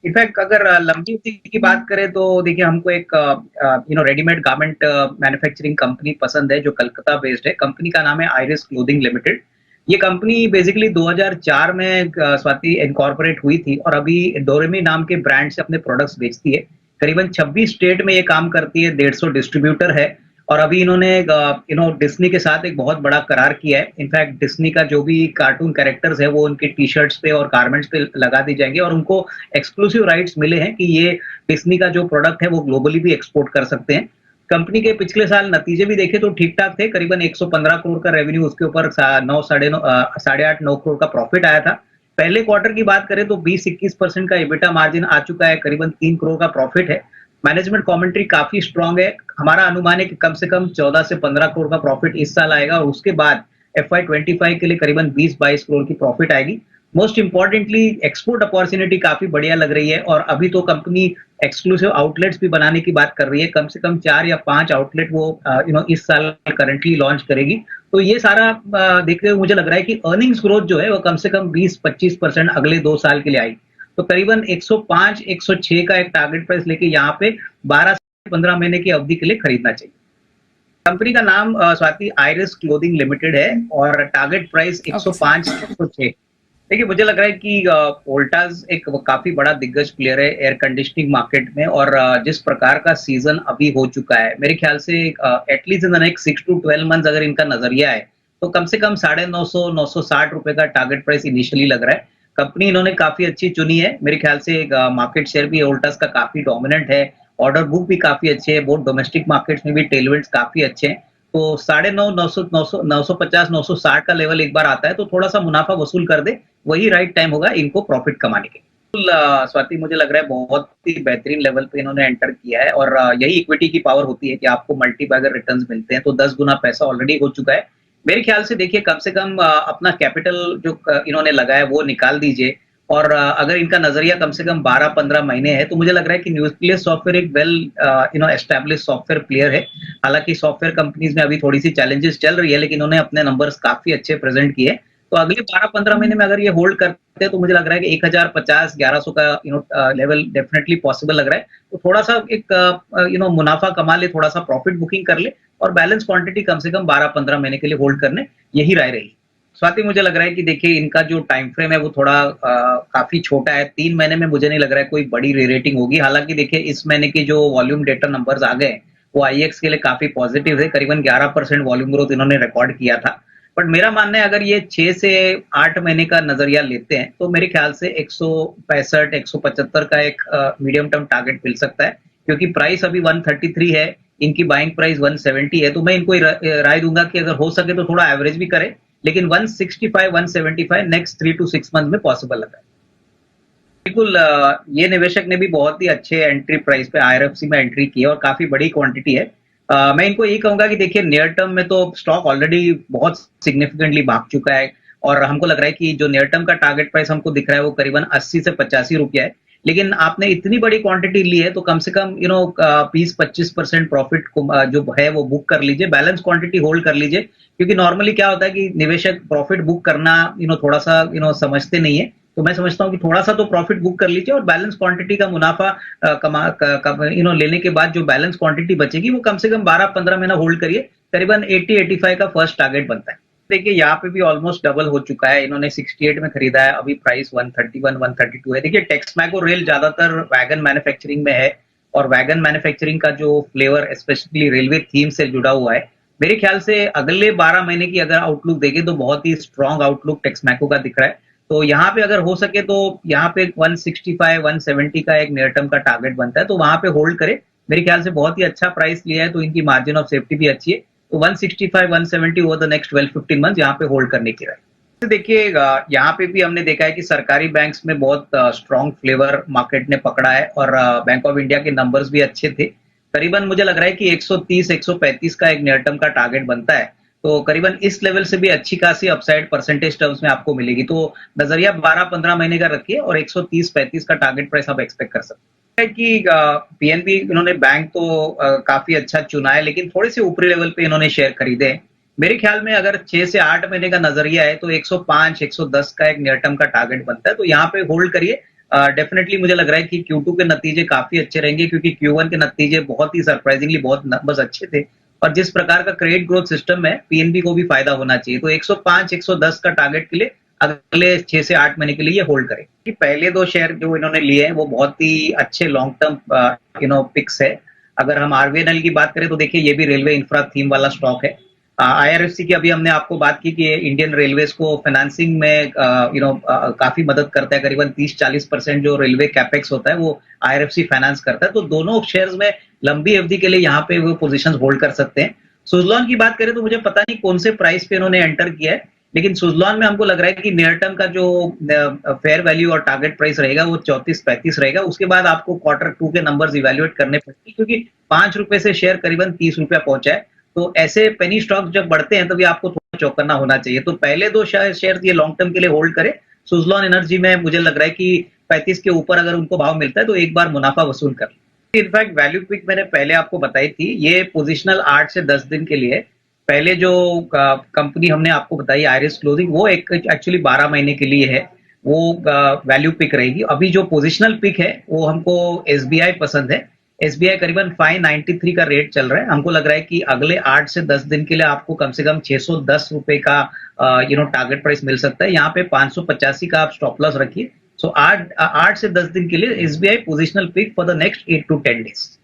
In fact अगर लंबी अवधि की बात करें तो देखिए हमको एक रेडीमेड गारमेंट मैन्युफैक्चरिंग कंपनी पसंद है जो कलकत्ता बेस्ड है। कंपनी का नाम है आइरिस क्लोथिंग लिमिटेड। ये कंपनी बेसिकली 2004 में स्वाति इनकॉर्पोरेट हुई थी और अभी डोरेमी नाम के ब्रांड से अपने प्रोडक्ट्स बेचती है। करीबन 26 स्टेट में ये काम करती है, 150 डिस्ट्रीब्यूटर है और अभी इन्होंने डिज्नी के साथ एक बहुत बड़ा करार किया है। इनफैक्ट डिज्नी का जो भी कार्टून कैरेक्टर्स है वो उनके टी शर्ट्स पे और गारमेंट्स पे लगा दी जाएंगे और उनको एक्सक्लूसिव राइट्स मिले हैं कि ये डिज्नी का जो प्रोडक्ट है वो ग्लोबली भी एक्सपोर्ट कर सकते हैं। कंपनी के पिछले साल नतीजे भी देखे तो ठीक ठाक थे। करीबन 115 करोड़ का रेवेन्यू, उसके ऊपर साढ़े आठ नौ करोड़ का प्रॉफिट आया था। पहले क्वार्टर की बात करें तो 20-21% का एबिटा मार्जिन आ चुका है, करीबन 3 करोड़ का प्रॉफिट है। मैनेजमेंट कमेंट्री काफी स्ट्रांग है। हमारा अनुमान है कि कम से कम 14 से 15 करोड़ का प्रॉफिट इस साल आएगा और उसके बाद FY25 के लिए करीबन 20-22 करोड़ की प्रॉफिट आएगी। मोस्ट इंपॉर्टेंटली एक्सपोर्ट अपॉर्चुनिटी काफी बढ़िया लग रही है और अभी तो कंपनी एक्सक्लूसिव आउटलेट्स भी बनाने की बात कर रही है। कम से कम 4 या 5 आउटलेट वो इस साल करंटली लॉन्च करेगी। तो ये सारा देखते हुए मुझे लग रहा है कि अर्निंग्स ग्रोथ जो है वो कम से कम 20-25% अगले 2 साल के लिए आएगी। तो करीबन 105-106 का एक टारगेट प्राइस लेके यहाँ पे 12 से 15 महीने की अवधि के लिए खरीदना चाहिए। कंपनी का नाम स्वाति आइरिस क्लोथिंग लिमिटेड है और टारगेट प्राइस ओके सर। 105 से 106। देखिए मुझे लग रहा है कि वोल्टास एक काफी बड़ा दिग्गज प्लेयर है एयर कंडीशनिंग मार्केट में और जिस प्रकार का सीजन अभी हो चुका है मेरे ख्याल से at least in the next 6 to 12 months अगर इनका नजरिया है तो कम से कम 950-960 रुपए का टारगेट प्राइस इनिशियली लग रहा है। कंपनी इन्होंने काफी अच्छी चुनी है। मेरे ख्याल से मार्केट शेयर भी वोल्टास का काफी डोमिनेंट है। ऑर्डर बुक भी काफी अच्छे है। बहुत डोमेस्टिक मार्केट्स में भी टेलविंड्स काफी अच्छे हैं। तो 950 960 का लेवल एक बार आता है तो थोड़ा सा मुनाफा वसूल कर दे, वही राइट टाइम होगा इनको प्रॉफिट कमाने के। स्वाति मुझे लग रहा है बहुत ही बेहतरीन लेवल पे इन्होंने एंटर किया है और यही इक्विटी की पावर होती है कि आपको मल्टीबैगर रिटर्न्स मिलते हैं। तो 10 गुना पैसा ऑलरेडी हो चुका है। मेरे ख्याल से देखिए कम से कम अपना कैपिटल जो इन्होंने लगाया वो निकाल दीजिए और अगर इनका नजरिया कम से कम 12-15 महीने है तो मुझे लग रहा है कि न्यूक्लियस सॉफ्टवेयर एक वेल एस्टैब्लिश सॉफ्टवेयर प्लेयर है। हालांकि सॉफ्टवेयर कंपनीज में अभी थोड़ी सी चैलेंजेस चल रही है लेकिन उन्होंने अपने नंबर्स काफी अच्छे प्रेजेंट किए। तो अगले 12-15 महीने में अगर ये होल्ड करते हैं तो मुझे लग रहा है कि 1050-1100 का लेवल डेफिनेटली पॉसिबल लग रहा है। तो थोड़ा सा एक मुनाफा कमा ले, थोड़ा सा प्रॉफिट बुकिंग कर ले और बैलेंस क्वांटिटी कम से कम 12-15 महीने के लिए होल्ड करने, यही राय रही। स्वाति मुझे लग रहा है कि देखिए इनका जो टाइम फ्रेम है वो थोड़ा काफी छोटा है। 3 महीने में मुझे नहीं लग रहा है कोई बड़ी रेटिंग होगी। हालांकि देखिए इस महीने के जो वॉल्यूम डेटा नंबर्स आ गए वो आईएक्स के लिए काफी पॉजिटिव है। करीबन 11% वॉल्यूम ग्रोथ इन्होंने रिकॉर्ड किया था। बट मेरा मानना है अगर ये 6 से 8 महीने का नजरिया लेते हैं तो मेरे ख्याल से 165-175 का एक मीडियम टर्म टारगेट मिल सकता है क्योंकि प्राइस अभी 133 है, इनकी बाइंग प्राइस 170 है। तो मैं इनको राय दूंगा कि अगर हो सके तो थोड़ा एवरेज भी करें लेकिन 165-175 नेक्स्ट 3 to 6 मंथ में पॉसिबल लगा है। बिल्कुल ये निवेशक ने भी बहुत ही अच्छे एंट्री प्राइस पे आईआरएफसी में एंट्री की है और काफी बड़ी क्वांटिटी है। मैं इनको यही कहूंगा कि देखिए नियर टर्म में तो स्टॉक ऑलरेडी बहुत सिग्निफिकेंटली भाग चुका है और हमको लग रहा है कि जो नियर टर्म का टारगेट प्राइस हमको दिख रहा है वो करीबन 80 से 85 रुपया है। लेकिन आपने इतनी बड़ी क्वांटिटी ली है तो कम से कम 20-25% प्रॉफिट जो है वो बुक कर लीजिए, बैलेंस क्वांटिटी होल्ड कर लीजिए क्योंकि नॉर्मली क्या होता है कि निवेशक प्रॉफिट बुक करना थोड़ा सा समझते नहीं है। तो मैं समझता हूँ कि थोड़ा सा तो प्रॉफिट बुक कर लीजिए और बैलेंस क्वांटिटी का मुनाफा लेने के बाद जो बैलेंस क्वांटिटी बचेगी वो कम से कम 12-15 महीना होल्ड करिए। करीबन 80-85 का फर्स्ट टारगेट बनता है। देखिए यहाँ पे भी ऑलमोस्ट डबल हो चुका है। इन्होंने 68 में खरीदा है, अभी प्राइस 131-132 है। देखिए टेक्समैको रेल ज्यादातर वैगन मैन्युफैक्चरिंग में है और वैगन मैन्युफैक्चरिंग का जो फ्लेवर स्पेशली रेलवे थीम से जुड़ा हुआ है। मेरे ख्याल से अगले 12 महीने की अगर आउटलुक देखें तो बहुत ही स्ट्रॉन्ग आउटलुक टेक्समैको का दिख रहा है। तो यहाँ पे अगर हो सके तो यहाँ पे 165-170 का एक नियर टर्म का टारगेट बनता है तो वहां पे होल्ड करे। मेरे ख्याल से बहुत ही अच्छा प्राइस लिया है तो इनकी मार्जिन ऑफ सेफ्टी भी अच्छी है। तो 165-170 ओवर द नेक्स्ट 12-15 मंथ यहाँ पे होल्ड करने की राय। देखिए यहाँ पे भी हमने देखा है कि सरकारी बैंक्स में बहुत स्ट्रॉन्ग फ्लेवर मार्केट ने पकड़ा है और बैंक ऑफ इंडिया के नंबर्स भी अच्छे थे। करीबन मुझे लग रहा है कि 130-135 का एक नियर टर्म का टारगेट बनता है। तो करीबन इस लेवल से भी अच्छी खासी अपसाइड परसेंटेज टर्म्स में आपको मिलेगी। तो नजरिया 12-15 महीने का रखिए और 130-35 का टारगेट प्राइस आप एक्सपेक्ट कर सकते हैं। कि पीएनबी इन्होंने बैंक तो काफी अच्छा चुना है लेकिन थोड़े से ऊपरी लेवल पे इन्होंने शेयर खरीदे हैं। मेरे ख्याल में अगर 6 से 8 महीने का नजरिया है तो 105-110 का एक नियर टर्म का टारगेट बनता है तो यहाँ पे होल्ड करिए। डेफिनेटली मुझे लग रहा है कि Q2 के नतीजे काफी अच्छे रहेंगे, क्योंकि Q1 के नतीजे बहुत ही सरप्राइजिंगली बहुत नंबर्स अच्छे थे। और जिस प्रकार का क्रेडिट ग्रोथ सिस्टम है, पीएनबी को भी फायदा होना चाहिए। तो 105 110 का टारगेट के लिए अगले 6 से 8 महीने के लिए ये होल्ड करें। कि पहले दो शेयर जो इन्होंने लिए हैं वो बहुत ही अच्छे लॉन्ग टर्म पिक्स है। अगर हम आरवीएनएल की बात करें तो देखिए ये भी रेलवे इंफ्रा थीम वाला स्टॉक है। आईआरएफसी की अभी हमने आपको बात की कि इंडियन रेलवेज को फाइनेंसिंग में काफी मदद करता है। करीबन 30-40% जो रेलवे कैपेक्स होता है वो आईआरएफसी फाइनेंस करता है। तो दोनों शेयर्स में लंबी अवधि के लिए यहाँ पे वो पोजीशंस होल्ड कर सकते हैं। सुजलॉन की बात करें तो मुझे पता नहीं कौन से प्राइस पे इन्होंने एंटर किया है, लेकिन सुजलॉन में हमको लग रहा है कि नियर टर्म का जो फेयर वैल्यू और टारगेट प्राइस रहेगा वो 34-35 रहेगा। उसके बाद आपको Q2 के नंबर्स इवेल्युएट करने पड़ेंगे, क्योंकि ₹5 से शेयर करीबन ₹30 पहुंचा है। तो ऐसे पेनी स्टॉक जब बढ़ते हैं तभी आपको थोड़ा चौकन्ना होना चाहिए। तो पहले दो शेयर ये लॉन्ग टर्म के लिए होल्ड करें। सुजलॉन एनर्जी में मुझे लग रहा है कि 35 के ऊपर अगर उनको भाव मिलता है तो एक बार मुनाफा वसूल कर। इनफैक्ट वैल्यू क्विक मैंने पहले आपको बताई थी, ये पोजिशनल 8 से 10 दिन के लिए। पहले जो कंपनी हमने आपको बताई आइरिस क्लोजिंग, वो एक एक्चुअली 12 महीने के लिए है, वो वैल्यू पिक रहेगी। अभी जो पोजिशनल पिक है वो हमको एसबीआई पसंद है। एसबीआई करीबन 593 का रेट चल रहा है। हमको लग रहा है कि अगले 8 से 10 दिन के लिए आपको कम से कम ₹610 का टारगेट प्राइस मिल सकता है। यहाँ पे 585 का आप स्टॉप लॉस रखिए। सो 8 से 10 दिन के लिए SBI positional pick for the next 8 to 10 days।